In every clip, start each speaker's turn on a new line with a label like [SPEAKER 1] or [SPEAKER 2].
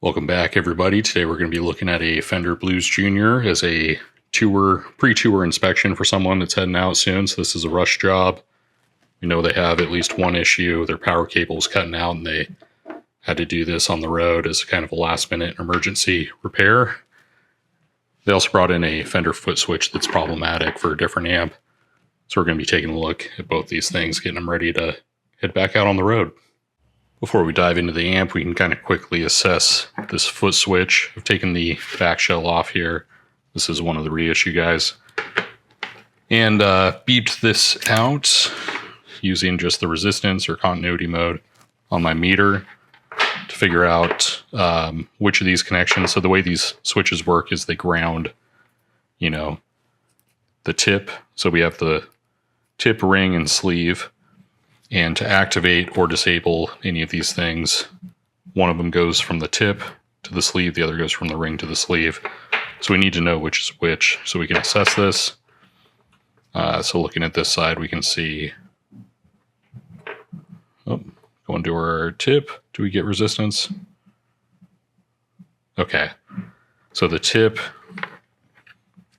[SPEAKER 1] Welcome back, everybody. Today we're going to be looking at a Fender Blues Jr. as a pre-tour inspection for someone that's heading out soon. So this is a rush job. We know they have at least one issue. Their power cable is cutting out and they had to do this on the road as kind of a last-minute emergency repair. They also brought in a Fender Footswitch that's problematic for a different amp. So we're going to be taking a look at both these things, getting them ready to head back out on the road. Before we dive into the amp, we can kind of quickly assess this foot switch. I've taken the back shell off here. This is one of the reissue guys. And beeped this out using just the resistance or continuity mode on my meter to figure out which of these connections. So the way these switches work is they ground, the tip. So we have the tip, ring, and sleeve. And to activate or disable any of these things, one of them goes from the tip to the sleeve, the other goes from the ring to the sleeve. So we need to know which is which so we can assess this. So looking at this side, we can see, going to our tip, do we get resistance? Okay, so the tip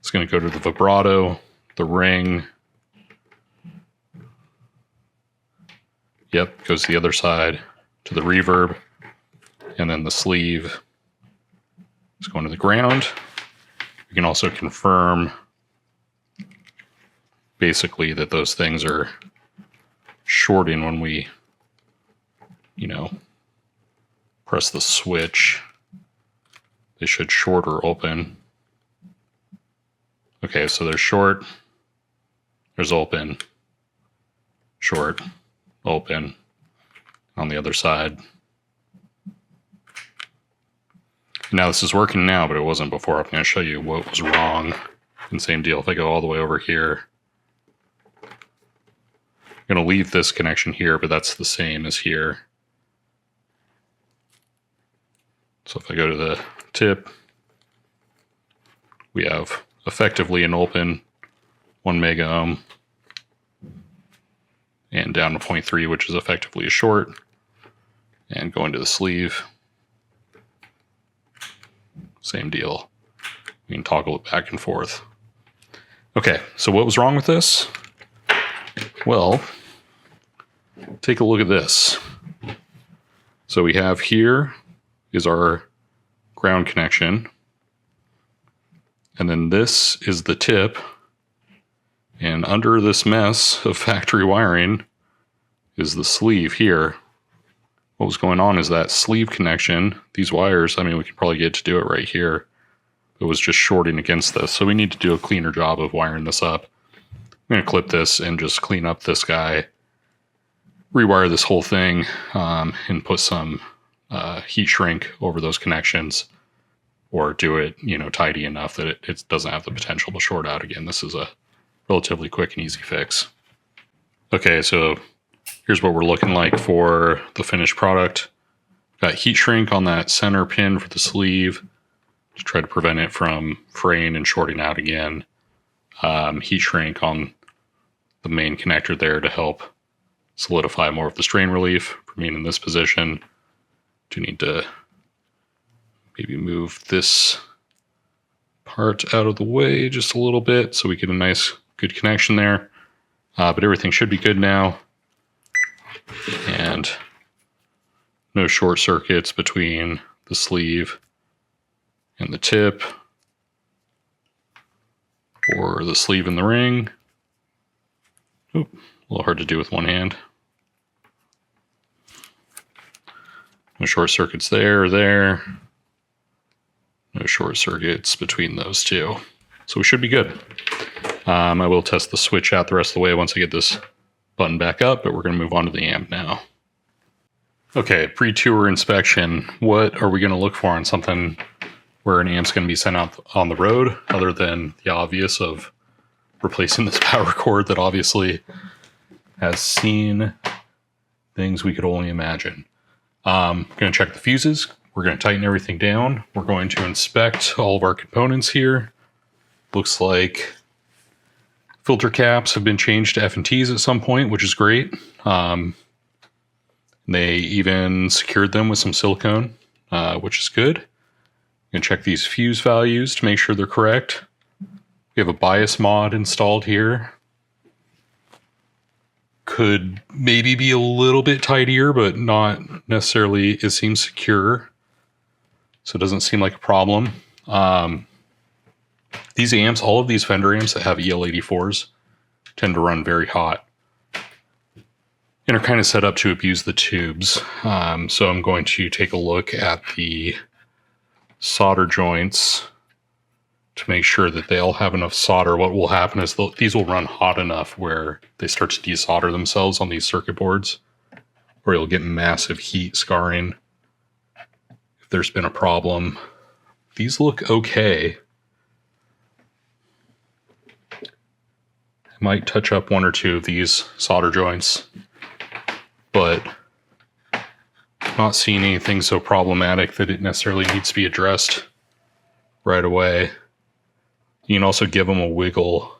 [SPEAKER 1] is going to go to the vibrato, the ring. Yep, goes to the other side to the reverb, and then the sleeve is going to the ground. We can also confirm basically that those things are shorting when we, press the switch. They should short or open. Okay, so there's short, there's open, short, open on the other side. Now this is working now, but it wasn't before. I'm going to show you what was wrong. And same deal, if I go all the way over here, I'm going to leave this connection here, but that's the same as here. So if I go to the tip, we have effectively an open 1 mega ohm. And down to 0.3, which is effectively a short, and going to the sleeve, same deal. We can toggle it back and forth. Okay, so what was wrong with this? Well, take a look at this. So we have here is our ground connection, and then this is the tip. And under this mess of factory wiring is the sleeve here. What was going on is that sleeve connection, these wires, we could probably get to do it right here. It was just shorting against this. So we need to do a cleaner job of wiring this up. I'm going to clip this and just clean up this guy, rewire this whole thing, and put some heat shrink over those connections, or do it, tidy enough that it doesn't have the potential to short out again. This is a relatively quick and easy fix. Okay, so here's what we're looking like for the finished product. Got heat shrink on that center pin for the sleeve to try to prevent it from fraying and shorting out again. Heat shrink on the main connector there to help solidify more of the strain relief for being in this position. Do need to maybe move this part out of the way just a little bit so we get a nice good connection there, but everything should be good now, and no short circuits between the sleeve and the tip, or the sleeve and the ring. Oop, a little hard to do with one hand. No short circuits there or there. No short circuits between those two. So we should be good. I will test the switch out the rest of the way once I get this button back up, but we're going to move on to the amp now. Okay, pre-tour inspection. What are we going to look for on something where an amp's going to be sent out on the road, other than the obvious of replacing this power cord that obviously has seen things we could only imagine. I'm going to check the fuses. We're going to tighten everything down. We're going to inspect all of our components here. Looks like filter caps have been changed to F&Ts at some point, which is great. They even secured them with some silicone. which is good. I'm going to check these fuse values to make sure they're correct. We have a bias mod installed here. Could maybe be a little bit tighter, but not necessarily, it seems secure. So it doesn't seem like a problem. These amps, all of these Fender amps that have EL84s tend to run very hot and are kind of set up to abuse the tubes. So I'm going to take a look at the solder joints to make sure that they all have enough solder. What will happen is these will run hot enough where they start to desolder themselves on these circuit boards, or you'll get massive heat scarring if there's been a problem. These look okay. I might touch up one or two of these solder joints, but I'm not seeing anything so problematic that it necessarily needs to be addressed right away. You can also give them a wiggle.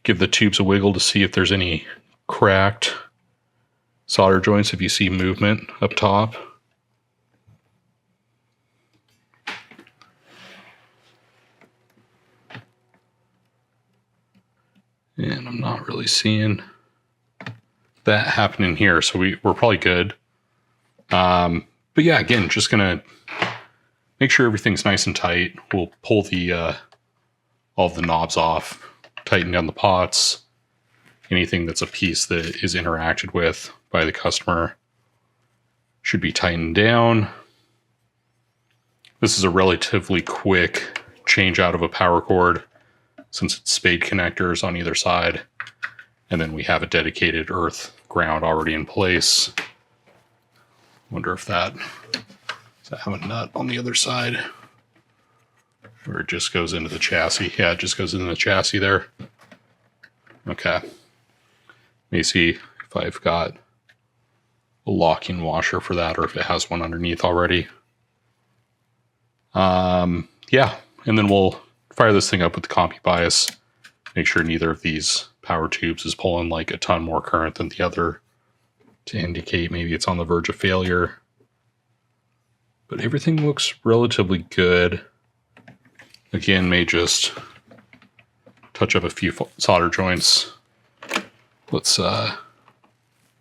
[SPEAKER 1] Give the tubes a wiggle to see if there's any cracked solder joints if you see movement up top. And I'm not really seeing that happening here, so we're probably good. But yeah, again, just gonna make sure everything's nice and tight. We'll pull the all of the knobs off, tighten down the pots, anything that's a piece that is interacted with by the customer should be tightened down. This is a relatively quick change out of a power cord since it's spade connectors on either side. And then we have a dedicated earth ground already in place. Wonder if does that have a nut on the other side? Or it just goes into the chassis. Yeah, it just goes into the chassis there. Okay. Let me see if I've got a locking washer for that or if it has one underneath already. Yeah, and then we'll fire this thing up with the compy bias. Make sure neither of these power tubes is pulling like a ton more current than the other to indicate maybe it's on the verge of failure. But everything looks relatively good. Again, may just touch up a few solder joints. Let's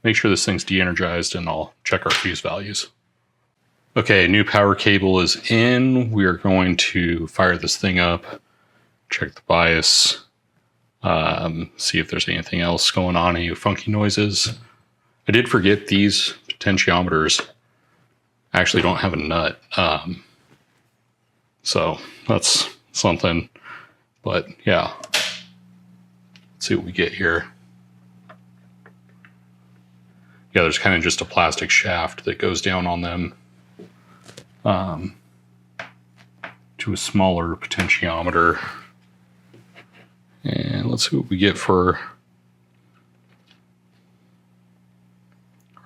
[SPEAKER 1] make sure this thing's de-energized and I'll check our fuse values. Okay, new power cable is in. We're going to fire this thing up, check the bias, see if there's anything else going on, any funky noises. I did forget these potentiometers actually don't have a nut. So that's something, but yeah, let's see what we get here. Yeah, there's kind of just a plastic shaft that goes down on them to a smaller potentiometer. And let's see what we get for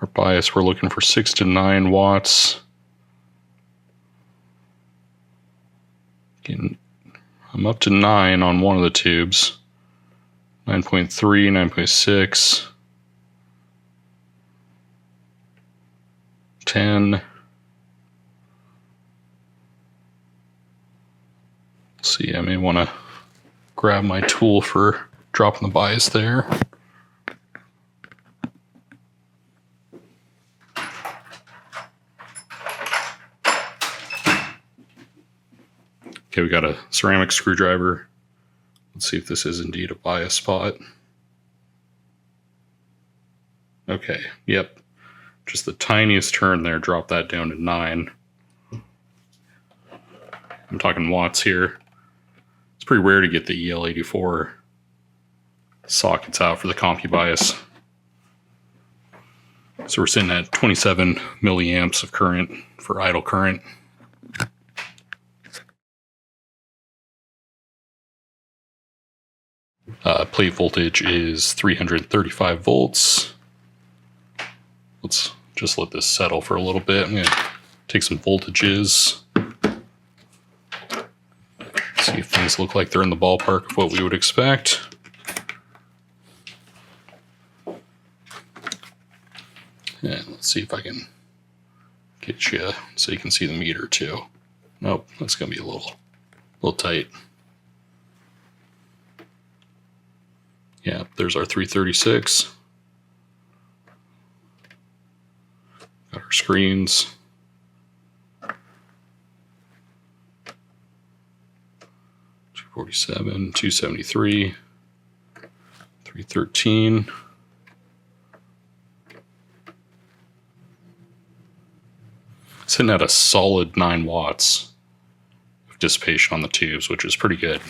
[SPEAKER 1] our bias. We're looking for 6 to 9 watts. Again, I'm up to 9 on one of the tubes. 9.3, 9.6, 10. Let's see, I may want to grab my tool for dropping the bias there. Okay, we got a ceramic screwdriver. Let's see if this is indeed a bias spot. Okay, yep. Just the tiniest turn there, drop that down to 9. I'm talking watts here. It's pretty rare to get the EL84 sockets out for the compy bias. So we're sitting at 27 milliamps of current for idle current. Plate voltage is 335 volts. Let's just let this settle for a little bit. I'm going to take some voltages. See if things look like they're in the ballpark of what we would expect. And let's see if I can Get you so you can see the meter too. Nope, that's gonna be a little tight. Yeah, there's our 336. Got our screens. 247, 273, 313. Sitting at a solid 9 watts of dissipation on the tubes, which is pretty good.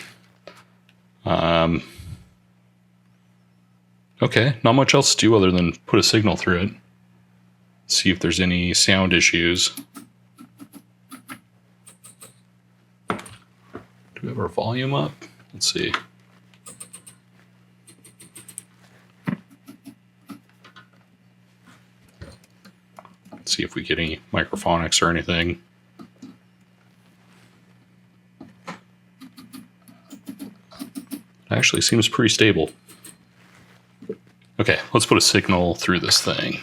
[SPEAKER 1] Okay, not much else to do other than put a signal through it. See if there's any sound issues. Do we have our volume up? Let's see. Let's see if we get any microphonics or anything. Actually seems pretty stable. Okay, let's put a signal through this thing.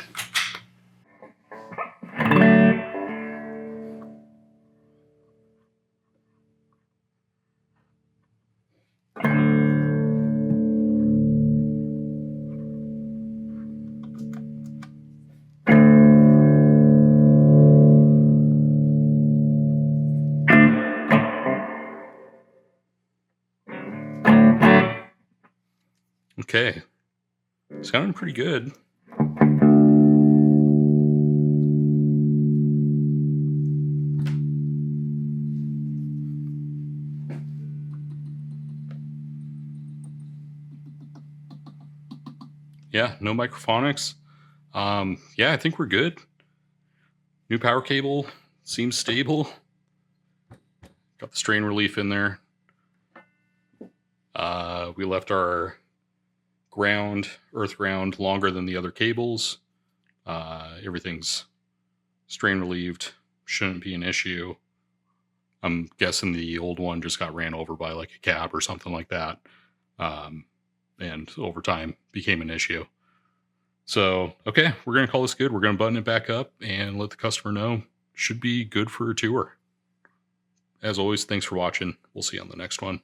[SPEAKER 1] Okay, sounding pretty good. Yeah, no microphonics. Yeah, I think we're good. New power cable seems stable. Got the strain relief in there. We left our earth ground longer than the other cables. Everything's strain relieved. Shouldn't be an issue. I'm guessing the old one just got ran over by like a cab or something like that. And over time became an issue. So, okay, we're going to call this good. We're going to button it back up and let the customer know. Should be good for a tour. As always, thanks for watching. We'll see you on the next one.